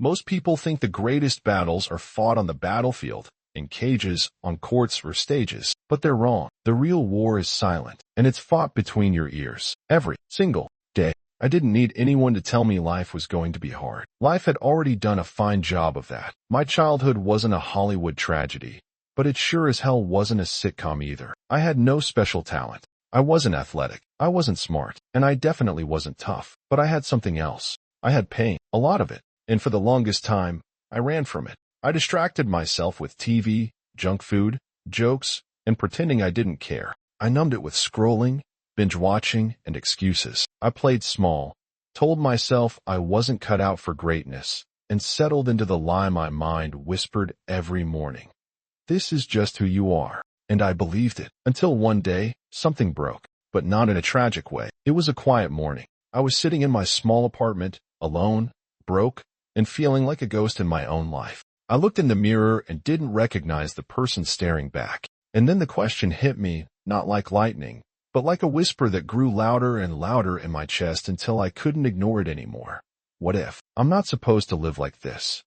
Most people think the greatest battles are fought on the battlefield, in cages, on courts, or stages, but they're wrong. The real war is silent, and it's fought between your ears. Every single day. I didn't need anyone to tell me life was going to be hard. Life had already done a fine job of that. My childhood wasn't a Hollywood tragedy, but it sure as hell wasn't a sitcom either. I had no special talent. I wasn't athletic. I wasn't smart. And I definitely wasn't tough. But I had something else. I had pain. A lot of it. And for the longest time, I ran from it. I distracted myself with TV, junk food, jokes, and pretending I didn't care. I numbed it with scrolling, binge watching, and excuses. I played small, told myself I wasn't cut out for greatness, and settled into the lie my mind whispered every morning. This is just who you are. And I believed it. Until one day, something broke. But not in a tragic way. It was a quiet morning. I was sitting in my small apartment, alone, broke, and feeling like a ghost in my own life. I looked in the mirror and didn't recognize the person staring back. And then the question hit me, not like lightning, but like a whisper that grew louder and louder in my chest until I couldn't ignore it anymore. What if? I'm not supposed to live like this.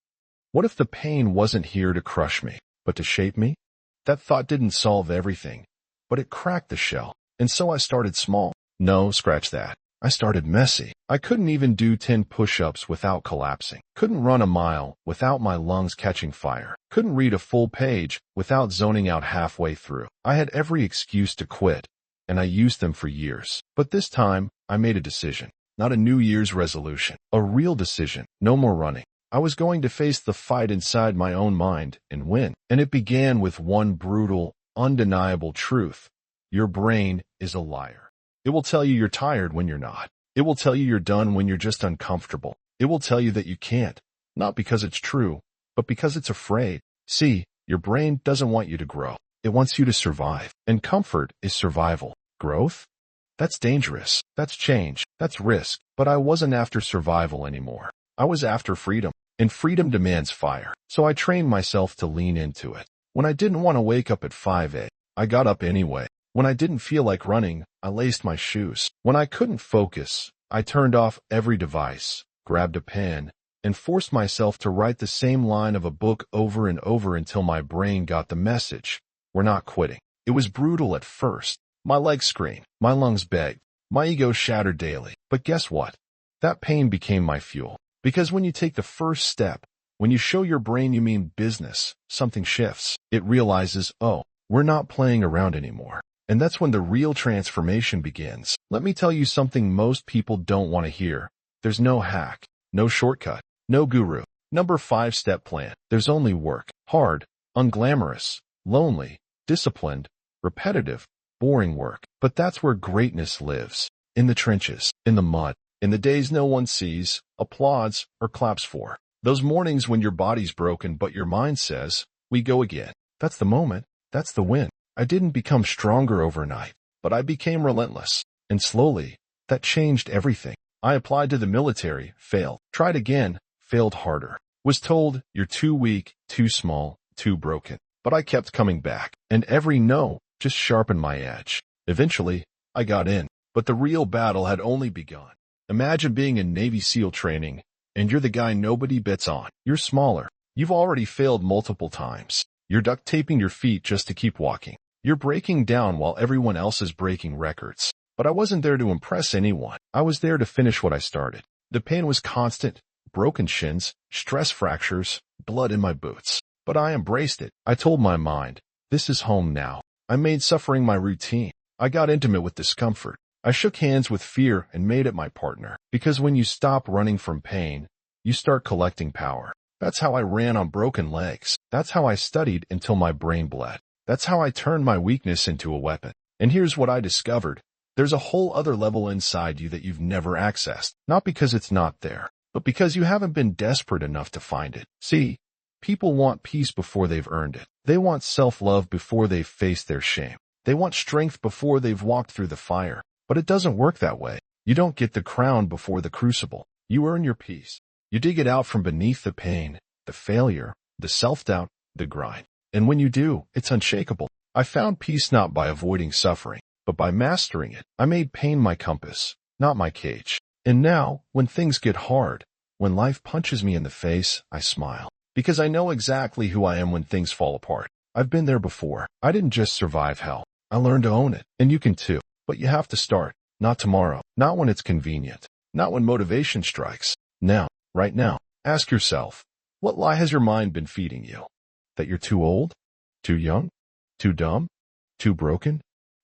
What if the pain wasn't here to crush me, but to shape me? That thought didn't solve everything, but it cracked the shell. And so I started small. No, scratch that. I started messy. I couldn't even do 10 push-ups without collapsing. Couldn't run a mile without my lungs catching fire. Couldn't read a full page without zoning out halfway through. I had every excuse to quit, and I used them for years. But this time, I made a decision. Not a New Year's resolution. A real decision. No more running. I was going to face the fight inside my own mind and win. And it began with one brutal, undeniable truth. Your brain is a liar. It will tell you you're tired when you're not. It will tell you you're done when you're just uncomfortable. It will tell you that you can't, not because it's true, but because it's afraid. See, your brain doesn't want you to grow. It wants you to survive. And comfort is survival. Growth? That's dangerous. That's change. That's risk. But I wasn't after survival anymore. I was after freedom. And freedom demands fire. So I trained myself to lean into it. When I didn't want to wake up at 5 a.m., I got up anyway. When I didn't feel like running, I laced my shoes. When I couldn't focus, I turned off every device, grabbed a pen, and forced myself to write the same line of a book over and over until my brain got the message. We're not quitting. It was brutal at first. My legs screamed. My lungs begged. My ego shattered daily. But guess what? That pain became my fuel. Because when you take the first step, when you show your brain you mean business, something shifts. It realizes, oh, we're not playing around anymore. And that's when the real transformation begins. Let me tell you something most people don't want to hear. There's no hack, no shortcut, no guru, number 5-step plan. There's only work. Hard, unglamorous, lonely, disciplined, repetitive, boring work. But that's where greatness lives. In the trenches, in the mud, in the days no one sees, applauds, or claps for. Those mornings when your body's broken but your mind says, we go again. That's the moment. That's the win. I didn't become stronger overnight, but I became relentless. And slowly, that changed everything. I applied to the military, failed. Tried again, failed harder. Was told, you're too weak, too small, too broken. But I kept coming back. And every no just sharpened my edge. Eventually, I got in. But the real battle had only begun. Imagine being in Navy SEAL training, and you're the guy nobody bets on. You're smaller. You've already failed multiple times. You're duct taping your feet just to keep walking. You're breaking down while everyone else is breaking records. But I wasn't there to impress anyone. I was there to finish what I started. The pain was constant, broken shins, stress fractures, blood in my boots. But I embraced it. I told my mind, this is home now. I made suffering my routine. I got intimate with discomfort. I shook hands with fear and made it my partner. Because when you stop running from pain, you start collecting power. That's how I ran on broken legs. That's how I studied until my brain bled. That's how I turned my weakness into a weapon. And here's what I discovered. There's a whole other level inside you that you've never accessed. Not because it's not there, but because you haven't been desperate enough to find it. See, people want peace before they've earned it. They want self-love before they've faced their shame. They want strength before they've walked through the fire. But it doesn't work that way. You don't get the crown before the crucible. You earn your peace. You dig it out from beneath the pain, the failure, the self-doubt, the grind. And when you do, it's unshakable. I found peace not by avoiding suffering, but by mastering it. I made pain my compass, not my cage. And now, when things get hard, When life punches me in the face, I smile. Because I know exactly who I am when things fall apart. I've been there before. I didn't just survive hell. I learned to own it. And you can too. But you have to start. Not tomorrow. Not when it's convenient. Not when motivation strikes. Now. Right now. Ask yourself, what lie has your mind been feeding you? That you're too old? Too young? Too dumb? Too broken?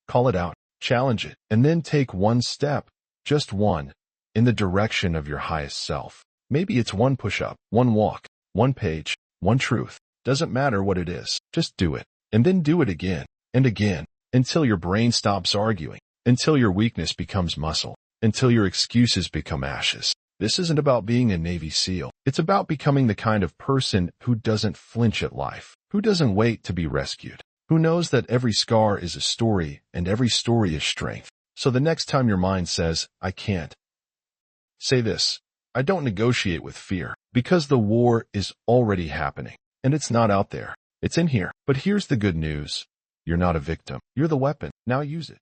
Call it out. Challenge it. And then take one step. Just one. In the direction of your highest self. Maybe it's one push-up, one walk, one page, one truth. Doesn't matter what it is. Just do it. And then do it again and again until your brain stops arguing, until your weakness becomes muscle, until your excuses become ashes. This isn't about being a Navy SEAL. It's about becoming the kind of person who doesn't flinch at life, who doesn't wait to be rescued, who knows that every scar is a story and every story is strength. So the next time your mind says, I can't, say this. I don't negotiate with fear, because the war is already happening, and it's not out there. It's in here. But here's the good news. You're not a victim. You're the weapon. Now use it.